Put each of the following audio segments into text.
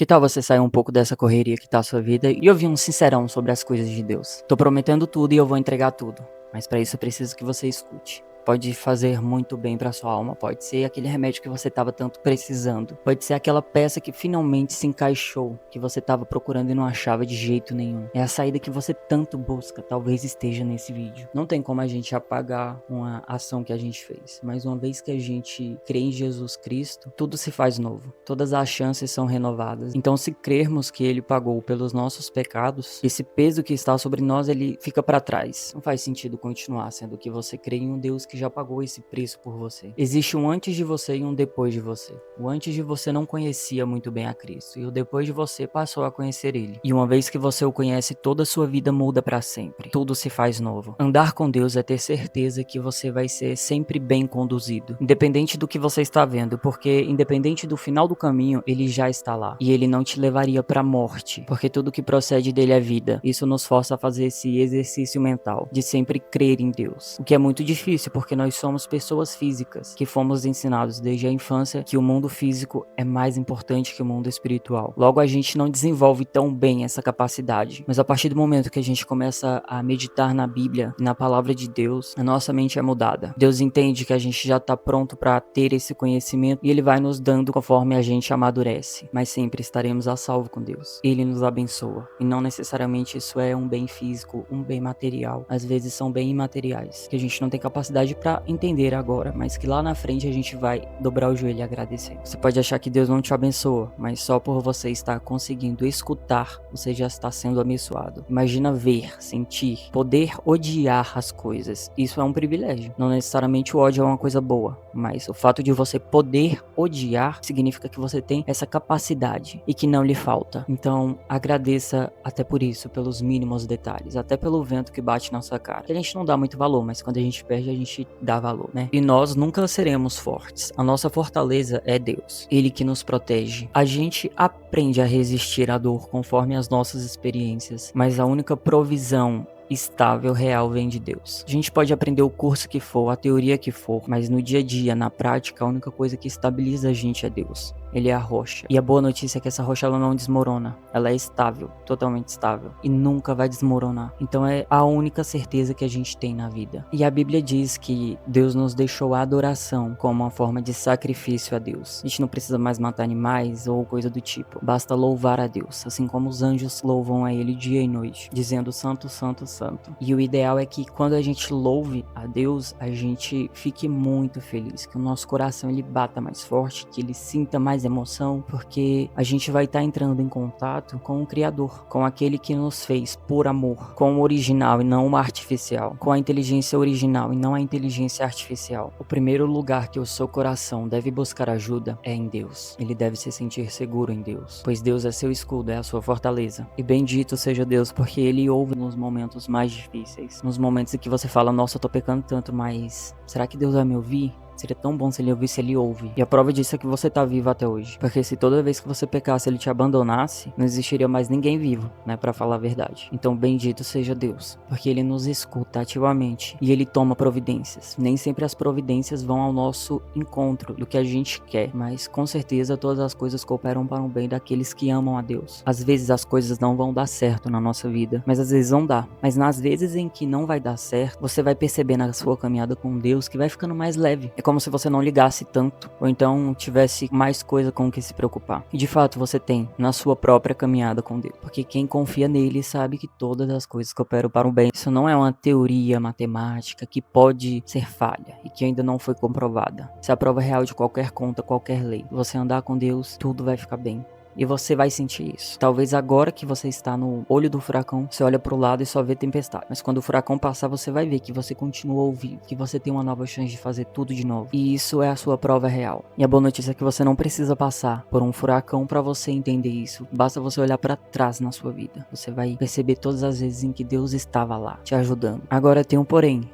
Que tal você sair um pouco dessa correria que tá a sua vida e ouvir um sincerão sobre as coisas de Deus? Tô prometendo tudo e eu vou entregar tudo, mas pra isso eu preciso que você escute. Pode fazer muito bem pra sua alma, pode ser aquele remédio que você tava tanto precisando, pode ser aquela peça que finalmente se encaixou, que você tava procurando e não achava de jeito nenhum. É a saída que você tanto busca, talvez esteja nesse vídeo. Não tem como a gente apagar uma ação que a gente fez, mas uma vez que a gente crê em Jesus Cristo, tudo se faz novo, todas as chances são renovadas. Então, se crermos que Ele pagou pelos nossos pecados, esse peso que está sobre nós, ele fica pra trás. Não faz sentido continuar, sendo que você crê em um Deus que já pagou esse preço por você. Existe um antes de você e um depois de você. O antes de você não conhecia muito bem a Cristo, e o depois de você passou a conhecer Ele. E uma vez que você o conhece, toda a sua vida muda pra sempre. Tudo se faz novo. Andar com Deus é ter certeza que você vai ser sempre bem conduzido, independente do que você está vendo, porque independente do final do caminho, Ele já está lá. E Ele não te levaria pra morte, porque tudo que procede dele é vida. Isso nos força a fazer esse exercício mental, de sempre crer em Deus. O que é muito difícil, porque nós somos pessoas físicas, que fomos ensinados desde a infância que o mundo físico é mais importante que o mundo espiritual. Logo, a gente não desenvolve tão bem essa capacidade. Mas a partir do momento que a gente começa a meditar na Bíblia, na palavra de Deus, a nossa mente é mudada. Deus entende que a gente já está pronto para ter esse conhecimento e Ele vai nos dando conforme a gente amadurece. Mas sempre estaremos a salvo com Deus. Ele nos abençoa. E não necessariamente isso é um bem físico, um bem material. Às vezes são bem imateriais, que a gente não tem capacidade para entender agora, mas que lá na frente a gente vai dobrar o joelho e agradecer. Você pode achar que Deus não te abençoa, mas só por você estar conseguindo escutar, você já está sendo abençoado. Imagina ver, sentir, poder odiar as coisas. Isso é um privilégio. Não necessariamente o ódio é uma coisa boa, mas o fato de você poder odiar significa que você tem essa capacidade e que não lhe falta. Então, agradeça até por isso, pelos mínimos detalhes, até pelo vento que bate na sua cara. Que a gente não dá muito valor, mas quando a gente perde, a gente dá valor, né? E nós nunca seremos fortes. A nossa fortaleza é Deus. Ele que nos protege. A gente aprende a resistir à dor conforme as nossas experiências, mas a única provisão estável, real, vem de Deus. A gente pode aprender o curso que for, a teoria que for, mas no dia a dia, na prática, a única coisa que estabiliza a gente é Deus. Ele é a rocha. E a boa notícia é que essa rocha ela não desmorona. Ela é estável, totalmente estável. E nunca vai desmoronar. Então é a única certeza que a gente tem na vida. E a Bíblia diz que Deus nos deixou a adoração como uma forma de sacrifício a Deus. A gente não precisa mais matar animais ou coisa do tipo. Basta louvar a Deus. Assim como os anjos louvam a Ele dia e noite. Dizendo santo, santo, santo. E o ideal é que quando a gente louve a Deus, a gente fique muito feliz. Que o nosso coração ele bata mais forte. Que ele sinta mais emoção, porque a gente vai estar entrando em contato com o Criador, com aquele que nos fez por amor, com o original e não o artificial, com a inteligência original e não a inteligência artificial. O primeiro lugar que o seu coração deve buscar ajuda é em Deus. Ele deve se sentir seguro em Deus, pois Deus é seu escudo, é a sua fortaleza. E bendito seja Deus, porque Ele ouve nos momentos mais difíceis, nos momentos em que você fala, nossa, eu tô pecando tanto, mas será que Deus vai me ouvir? Seria tão bom se ele ouvisse, ele ouve. E a prova disso é que você tá vivo até hoje. Porque se toda vez que você pecasse, ele te abandonasse, não existiria mais ninguém vivo, né? Pra falar a verdade. Então, bendito seja Deus. Porque ele nos escuta ativamente. E ele toma providências. Nem sempre as providências vão ao nosso encontro do que a gente quer. Mas, com certeza, todas as coisas cooperam para o bem daqueles que amam a Deus. Às vezes as coisas não vão dar certo na nossa vida. Mas às vezes vão dar. Mas nas vezes em que não vai dar certo, você vai perceber na sua caminhada com Deus que vai ficando mais leve. É como se você não ligasse tanto, ou então tivesse mais coisa com o que se preocupar. E de fato você tem na sua própria caminhada com Deus. Porque quem confia nele sabe que todas as coisas cooperam para o bem. Isso não é uma teoria matemática que pode ser falha e que ainda não foi comprovada. Isso é a prova real de qualquer conta, qualquer lei. Você andar com Deus, tudo vai ficar bem. E você vai sentir isso. Talvez agora que você está no olho do furacão, você olha pro lado e só vê tempestade. Mas quando o furacão passar, você vai ver que você continua vivo, que você tem uma nova chance de fazer tudo de novo. E isso é a sua prova real. E a boa notícia é que você não precisa passar por um furacão para você entender isso. Basta você olhar para trás na sua vida. Você vai perceber todas as vezes em que Deus estava lá, te ajudando. Agora tem um porém.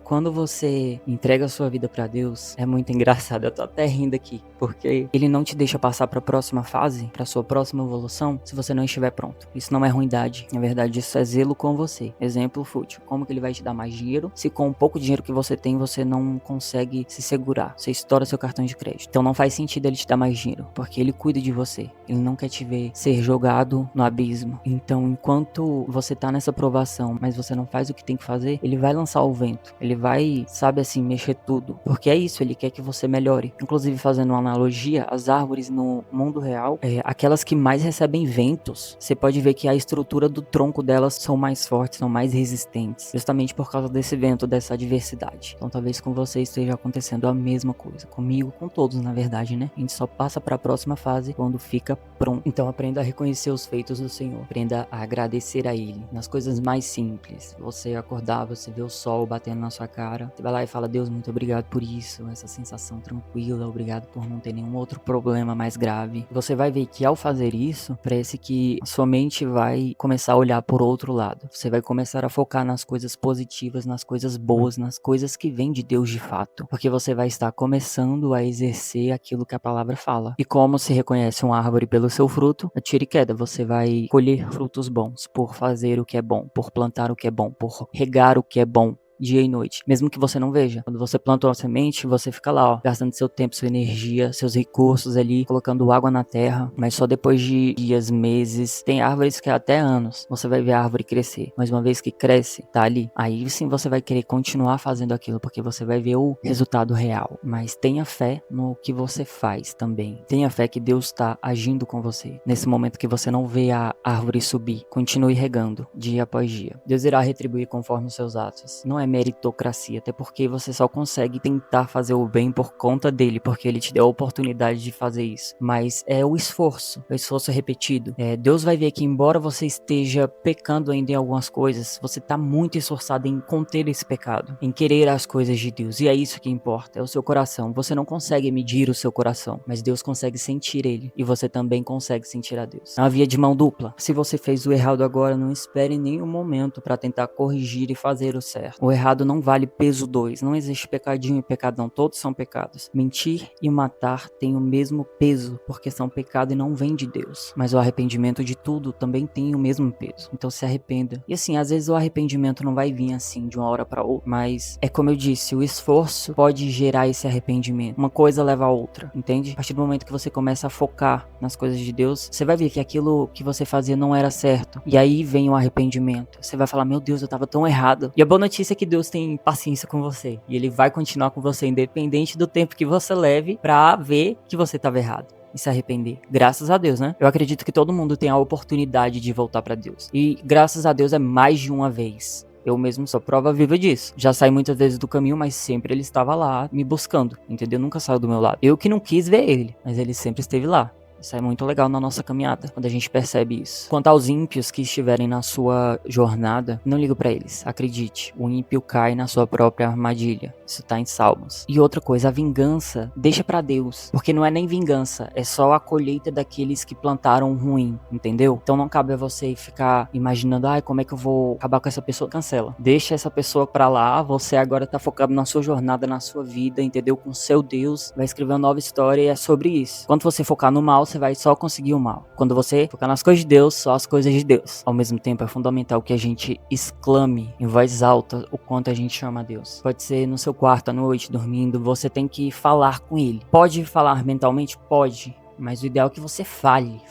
Quando você entrega a sua vida para Deus, é muito engraçado. Eu tô até rindo aqui, porque ele não te deixa passar para a próxima fase para sua próxima evolução se você não estiver pronto. Isso não é ruindade, na verdade isso é zelo com você. Exemplo fútil, como que ele vai te dar mais dinheiro se com o pouco dinheiro que você tem você não consegue se segurar, você estoura seu cartão de crédito. Então não faz sentido ele te dar mais dinheiro, porque ele cuida de você, ele não quer te ver ser jogado no abismo. Então enquanto você tá nessa provação, mas você não faz o que tem que fazer, ele vai lançar o vento, ele vai, sabe assim, mexer tudo, porque é isso, ele quer que você melhore. Inclusive fazendo uma analogia, as árvores no mundo real, aquelas que mais recebem ventos, você pode ver que a estrutura do tronco delas são mais fortes, são mais resistentes, justamente por causa desse vento, dessa adversidade. Então talvez com você esteja acontecendo a mesma coisa, comigo, com todos na verdade, né? A gente só passa para a próxima fase quando fica pronto. Então aprenda a reconhecer os feitos do Senhor, aprenda a agradecer a Ele, nas coisas mais simples. Você acordar, você vê o sol batendo na sua cara, você vai lá e fala: Deus, muito obrigado por isso, essa sensação tranquila, obrigado por não ter nenhum outro problema mais grave. Você vai ver que ao fazer isso, parece que sua mente vai começar a olhar por outro lado. Você vai começar a focar nas coisas positivas, nas coisas boas, nas coisas que vêm de Deus de fato, porque você vai estar começando a exercer aquilo que a palavra fala. E como se reconhece uma árvore pelo seu fruto, a tira e queda, você vai colher frutos bons por fazer o que é bom, por plantar o que é bom, por regar o que é bom, dia e noite, mesmo que você não veja. Quando você planta uma semente, você fica lá, ó, gastando seu tempo, sua energia, seus recursos ali, colocando água na terra, mas só depois de dias, meses, tem árvores que até anos, você vai ver a árvore crescer, mas uma vez que cresce, tá ali, aí sim você vai querer continuar fazendo aquilo, porque você vai ver o resultado real. Mas tenha fé no que você faz também, tenha fé que Deus tá agindo com você, nesse momento que você não vê a árvore subir, continue regando, dia após dia. Deus irá retribuir conforme os seus atos. Não é meritocracia, até porque você só consegue tentar fazer o bem por conta dele, porque ele te deu a oportunidade de fazer isso, mas é o esforço repetido. Deus vai ver que embora você esteja pecando ainda em algumas coisas, você tá muito esforçado em conter esse pecado, em querer as coisas de Deus, e é isso que importa, é o seu coração. Você não consegue medir o seu coração, mas Deus consegue sentir ele, e você também consegue sentir a Deus. É uma via de mão dupla. Se você fez o errado agora, não espere nenhum momento para tentar corrigir e fazer o certo. O errado não vale peso 2, não existe pecadinho e pecadão, todos são pecados. Mentir e matar têm o mesmo peso, porque são pecado e não vem de Deus. Mas o arrependimento de tudo também tem o mesmo peso, então se arrependa. E assim, às vezes o arrependimento não vai vir assim de uma hora para outra, mas é como eu disse, o esforço pode gerar esse arrependimento. Uma coisa leva a outra, entende? A partir do momento que você começa a focar nas coisas de Deus, você vai ver que aquilo que você fazia não era certo, e aí vem o arrependimento. Você vai falar: meu Deus, eu tava tão errado. E a boa notícia é que Deus tem paciência com você, e ele vai continuar com você independente do tempo que você leve pra ver que você tava errado e se arrepender. Graças a Deus, né? Eu acredito que todo mundo tem a oportunidade de voltar pra Deus, e graças a Deus é mais de uma vez. Eu mesmo sou prova viva disso. Já saí muitas vezes do caminho, mas sempre ele estava lá me buscando, entendeu? Nunca saiu do meu lado. Eu que não quis ver ele, mas ele sempre esteve lá. Isso é muito legal na nossa caminhada, quando a gente percebe isso. Quanto aos ímpios que estiverem na sua jornada, não ligo pra eles. Acredite, o ímpio cai na sua própria armadilha. Isso tá em Salmos. E outra coisa, a vingança, deixa pra Deus. Porque não é nem vingança, é só a colheita daqueles que plantaram ruim, entendeu? Então não cabe a você ficar imaginando: ai, como é que eu vou acabar com essa pessoa? Cancela. Deixa essa pessoa pra lá, você agora tá focado na sua jornada, na sua vida, entendeu? Com seu Deus, vai escrever uma nova história e é sobre isso. Quando você focar no mal, você vai só conseguir o mal. Quando você focar nas coisas de Deus, só as coisas de Deus. Ao mesmo tempo, é fundamental que a gente exclame em voz alta o quanto a gente ama a Deus. Pode ser no seu quarto à noite, dormindo, você tem que falar com ele. Pode falar mentalmente? Pode. Mas o ideal é que você fale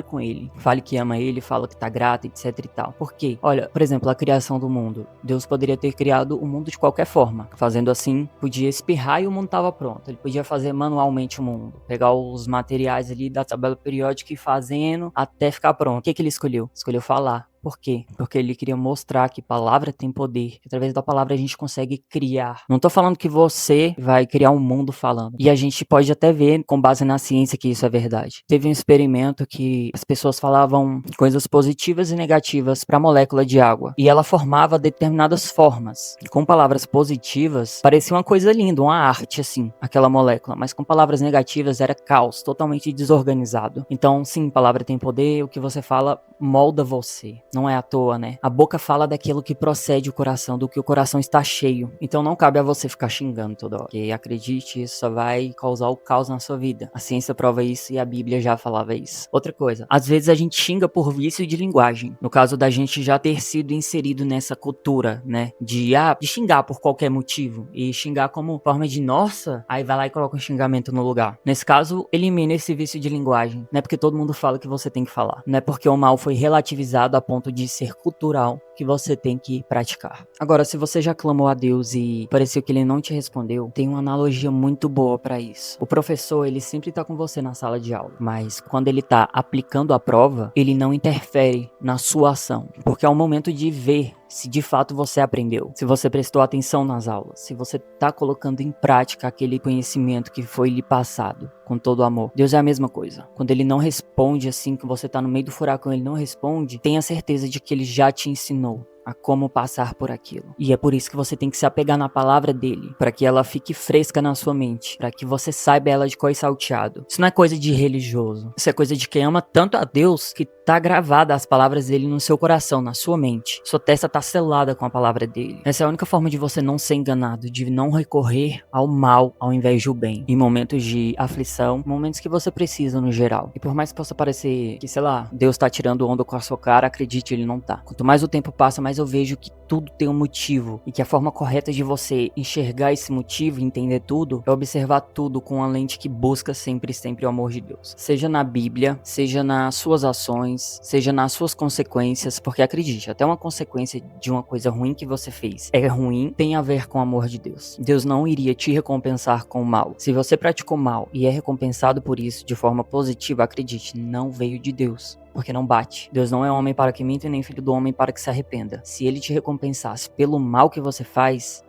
com ele. Fale que ama ele, fala que tá grato, etc e tal. Por quê? Olha, por exemplo, a criação do mundo. Deus poderia ter criado o mundo de qualquer forma. Fazendo assim, podia espirrar e o mundo tava pronto. Ele podia fazer manualmente o mundo. Pegar os materiais ali da tabela periódica e ir fazendo até ficar pronto. O que ele escolheu? Escolheu falar. Por quê? Porque ele queria mostrar que palavra tem poder. Que através da palavra a gente consegue criar. Não tô falando que você vai criar um mundo falando. E a gente pode até ver, com base na ciência, que isso é verdade. Teve um experimento que as pessoas falavam coisas positivas e negativas para a molécula de água. E ela formava determinadas formas. Com palavras positivas, parecia uma coisa linda, uma arte, assim, aquela molécula. Mas com palavras negativas era caos, totalmente desorganizado. Então, sim, palavra tem poder. O que você fala molda você. Não é à toa, né? A boca fala daquilo que procede o coração, do que o coração está cheio. Então não cabe a você ficar xingando toda hora. Porque acredite, isso só vai causar o caos na sua vida. A ciência prova isso e a Bíblia já falava isso. Outra coisa, às vezes a gente xinga por vício de linguagem. No caso da gente já ter sido inserido nessa cultura, né? De xingar por qualquer motivo. E xingar como forma de nossa, aí vai lá e coloca um xingamento no lugar. Nesse caso, elimina esse vício de linguagem. Não é porque todo mundo fala que você tem que falar. Não é porque o mal foi relativizado a ponto de ser cultural que você tem que praticar. Agora, se você já clamou a Deus e pareceu que ele não te respondeu, tem uma analogia muito boa para isso. O professor, ele sempre tá com você na sala de aula, mas quando ele tá aplicando a prova, ele não interfere na sua ação, porque é o momento de ver se de fato você aprendeu, se você prestou atenção nas aulas, se você tá colocando em prática aquele conhecimento que foi lhe passado com todo amor. Deus é a mesma coisa. Quando ele não responde assim, que você tá no meio do furacão, ele não responde, tenha certeza de que ele já te ensinou a como passar por aquilo. E é por isso que você tem que se apegar na palavra dele, para que ela fique fresca na sua mente, para que você saiba ela de cor e salteado. Isso não é coisa de religioso, isso é coisa de quem ama tanto a Deus que tá gravada as palavras dele no seu coração, na sua mente. Sua testa tá selada com a palavra dele. Essa é a única forma de você não ser enganado, de não recorrer ao mal ao invés do bem. Em momentos de aflição, momentos que você precisa no geral. E por mais que possa parecer que, sei lá, Deus tá tirando onda com a sua cara, acredite, ele não tá. Quanto mais o tempo passa, mais eu vejo que tudo tem um motivo e que a forma correta de você enxergar esse motivo e entender tudo é observar tudo com uma lente que busca sempre o amor de Deus. Seja na Bíblia, seja nas suas ações, seja nas suas consequências, porque acredite, até uma consequência de uma coisa ruim que você fez é ruim, tem a ver com o amor de Deus. Deus não iria te recompensar com o mal. Se você praticou mal e é recompensado por isso de forma positiva, acredite, não veio de Deus. Porque não bate. Deus não é homem para que minta e nem filho do homem para que se arrependa. Se ele te recompensasse pelo mal que você faz,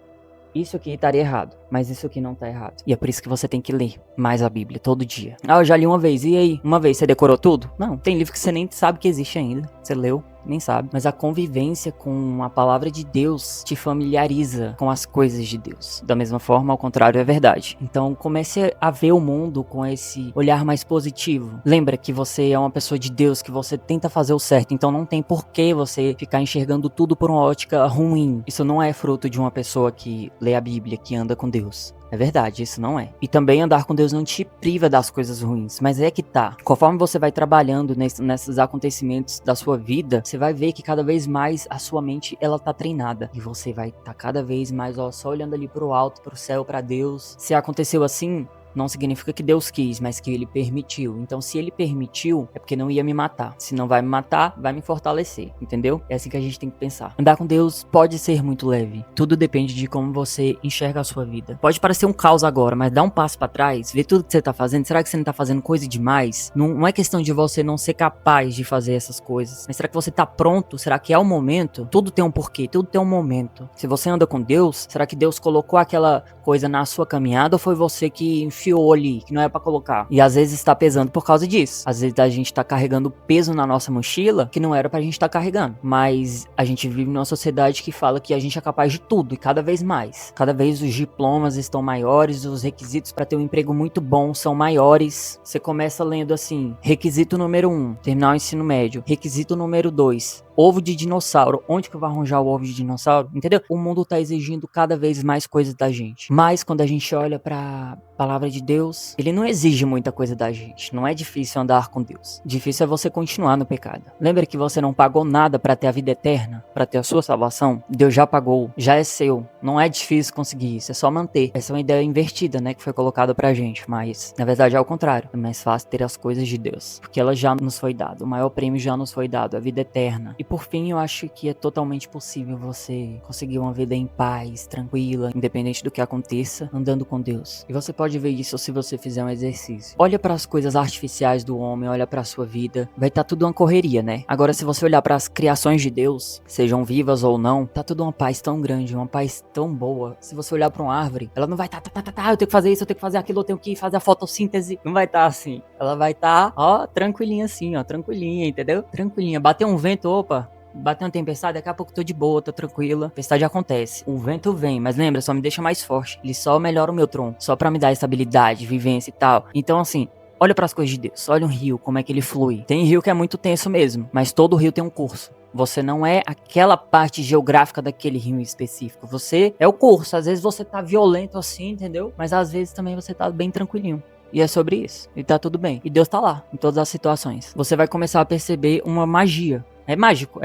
isso aqui estaria errado, mas isso aqui não tá errado. E é por isso que você tem que ler mais a Bíblia todo dia. Ah, eu já li uma vez, e aí? Uma vez, você decorou tudo? Não, tem livro que você nem sabe que existe ainda. Você leu, nem sabe. Mas a convivência com a palavra de Deus te familiariza com as coisas de Deus. Da mesma forma, ao contrário, é verdade. Então comece a ver o mundo com esse olhar mais positivo. Lembra que você é uma pessoa de Deus, que você tenta fazer o certo. Então não tem por que você ficar enxergando tudo por uma ótica ruim. Isso não é fruto de uma pessoa que lê a Bíblia, que anda com Deus. É verdade, isso não é. E também andar com Deus não te priva das coisas ruins, mas é que tá. Conforme você vai trabalhando nesses acontecimentos da sua vida, você vai ver que cada vez mais a sua mente, ela tá treinada. E você vai tá cada vez mais, só olhando ali pro alto, pro céu, pra Deus. Se aconteceu assim, não significa que Deus quis, mas que ele permitiu. Então, se ele permitiu, é porque não ia me matar. Se não vai me matar, vai me fortalecer, entendeu? É assim que a gente tem que pensar. Andar com Deus pode ser muito leve. Tudo depende de como você enxerga a sua vida. Pode parecer um caos agora, mas dá um passo pra trás, vê tudo que você tá fazendo. Será que você não tá fazendo coisa demais? Não é questão de você não ser capaz de fazer essas coisas. Mas será que você tá pronto? Será que é o momento? Tudo tem um porquê, tudo tem um momento. Se você anda com Deus, será que Deus colocou aquela coisa na sua caminhada ou foi você que enfiou ali, que não é pra colocar? E às vezes tá pesando por causa disso. Às vezes a gente tá carregando peso na nossa mochila que não era pra gente tá carregando. Mas a gente vive numa sociedade que fala que a gente é capaz de tudo e cada vez mais. Cada vez os diplomas estão maiores, os requisitos pra ter um emprego muito bom são maiores. Você começa lendo assim, requisito número 1, terminar o ensino médio. Requisito número 2, ovo de dinossauro. Onde que eu vou arranjar o ovo de dinossauro? Entendeu? O mundo tá exigindo cada vez mais coisas da gente. Mas quando a gente olha pra palavra de Deus, ele não exige muita coisa da gente. Não é difícil andar com Deus. Difícil é você continuar no pecado. Lembra que você não pagou nada pra ter a vida eterna? Pra ter a sua salvação? Deus já pagou. Já é seu. Não é difícil conseguir isso. É só manter. Essa é uma ideia invertida, né? Que foi colocada pra gente. Mas, na verdade, é o contrário. É mais fácil ter as coisas de Deus. Porque ela já nos foi dada. O maior prêmio já nos foi dado. A vida eterna. E por fim, eu acho que é totalmente possível você conseguir uma vida em paz, tranquila, independente do que aconteça, andando com Deus. E você pode ver isso se você fizer um exercício. Olha para as coisas artificiais do homem, olha para a sua vida, vai estar tudo uma correria, né? Agora, se você olhar para as criações de Deus, sejam vivas ou não, tá tudo uma paz tão grande, uma paz tão boa. Se você olhar para uma árvore, ela não vai estar, eu tenho que fazer isso, eu tenho que fazer aquilo, eu tenho que fazer a fotossíntese. Não vai estar assim. Ela vai estar, tranquilinha assim, tranquilinha, entendeu? Tranquilinha. Bater um vento, opa, bateu uma tempestade, daqui a pouco tô de boa, tô tranquila. Tempestade acontece. O vento vem, mas lembra, só me deixa mais forte. Ele só melhora o meu tronco, só pra me dar estabilidade, vivência e tal. Então assim, olha pras coisas de Deus, olha um rio, como é que ele flui. Tem rio que é muito tenso mesmo, mas todo rio tem um curso. Você não é aquela parte geográfica daquele rio específico. Você é o curso. Às vezes você tá violento assim, entendeu? Mas às vezes também você tá bem tranquilinho. E é sobre isso. E tá tudo bem. E Deus tá lá, em todas as situações. Você vai começar a perceber uma magia. É mágico,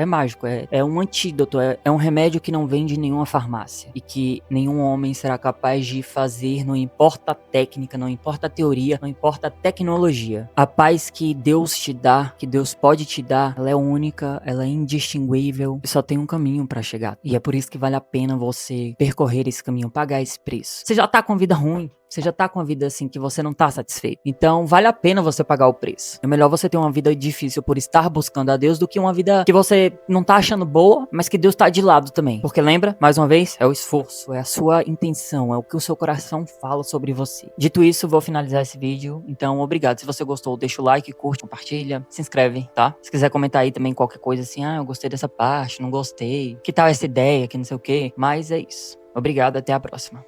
é um antídoto, é um remédio que não vem de nenhuma farmácia. E que nenhum homem será capaz de fazer, não importa a técnica, não importa a teoria, não importa a tecnologia. A paz que Deus te dá, que Deus pode te dar, ela é única, ela é indistinguível. E só tem um caminho pra chegar. E é por isso que vale a pena você percorrer esse caminho, pagar esse preço. Você já tá com vida ruim. Você já tá com uma vida assim que você não tá satisfeito. Então vale a pena você pagar o preço. É melhor você ter uma vida difícil por estar buscando a Deus do que uma vida que você não tá achando boa, mas que Deus tá de lado também. Porque lembra, mais uma vez, é o esforço, é a sua intenção, é o que o seu coração fala sobre você. Dito isso, vou finalizar esse vídeo. Então, obrigado. Se você gostou, deixa o like, curte, compartilha, se inscreve, tá? Se quiser comentar aí também qualquer coisa assim, eu gostei dessa parte, não gostei, que tal essa ideia, que não sei o quê. Mas é isso. Obrigado, até a próxima.